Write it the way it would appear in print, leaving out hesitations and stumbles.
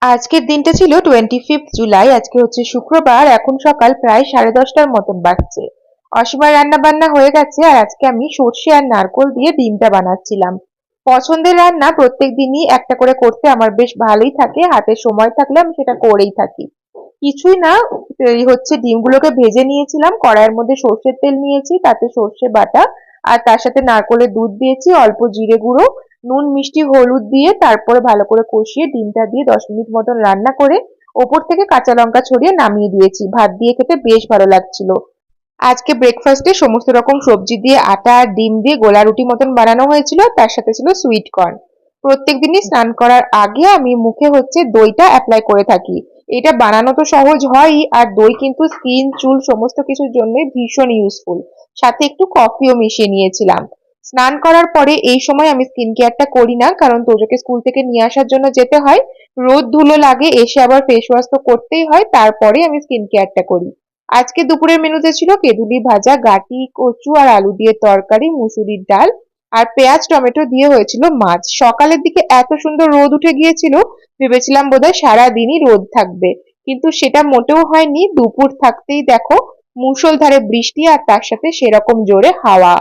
আজকের দিনটা ছিল 25 জুলাই। আজকে হচ্ছে শুক্রবার। এখন সকাল প্রায় 10:30টার মতন বাজছে। অসীমার রান্না বান্না হয়ে গেছে, আর আজকে আমি সর্ষে আর নারকোল দিয়ে ডিমটা বানাচ্ছিলাম। পছন্দের রান্না প্রত্যেক দিনই একটা করে করতে আমার বেশ ভালোই থাকে, হাতে সময় থাকলে আমি সেটা করেই থাকি। কিছুই না, এই হচ্ছে ডিমগুলোকে ভেজে নিয়েছিলাম, কড়াইয়ের মধ্যে সর্ষের তেল নিয়েছি, তাতে সর্ষে বাটা আর তার সাথে নারকোলের দুধ দিয়েছি, অল্প জিরে গুঁড়ো, নুন মিষ্টি হলুদ দিয়ে তারপরে ভালো করে কষিয়ে ডিমটা দিয়ে 10 মিনিট মতন রান্না করে ওপর থেকে কাঁচা লঙ্কা ছড়িয়ে নামিয়ে দিয়েছি। ভাত দিয়ে খেতে বেশ ভালো লাগছিল। আজকে ব্রেকফাস্টে সমস্ত রকম সবজি দিয়ে আটা আর ডিম দিয়ে গোলা রুটি মতন বানানো হয়েছিল, তার সাথে ছিল সুইট কর্ন। প্রত্যেকদিনই স্নান করার আগে আমি মুখে হচ্ছে দইটা অ্যাপ্লাই করে থাকি। এটা বানানো তো সহজ হয়ই, আর দই কিন্তু স্কিন চুল সমস্ত কিছুর জন্য ভীষণ ইউজফুল। সাথে একটু কফিও মিশিয়ে নিয়েছিলাম। স্নান করার পরে এই সময় আমি স্কিন কেয়ারটা করি না, কারণ তোজোকে স্কুল থেকে নিয়ে আসার জন্য যেতে হয়, রোদ ধুলো লাগে, এসে আবার ফেস ওয়াশ তো করতেই হয়, তারপরে আমি স্কিন কেয়ারটা করি। আজকে দুপুরের মেনুতে ছিল কেঁদুলি ভাজা, গাটি কচু আর আলু দিয়ে তরকারি, মুসুরির ডাল আর পেঁয়াজ টমেটো দিয়ে হয়েছিল মাছ। সকালের দিকে এত সুন্দর রোদ উঠে গিয়েছিল, ভেবেছিলাম বোধহয় সারাদিনই রোদ থাকবে, কিন্তু সেটা মোটেও হয়নি। দুপুর থাকতেই দেখো মুষলধারে বৃষ্টি আর তার সাথে সেরকম জোরে হাওয়া।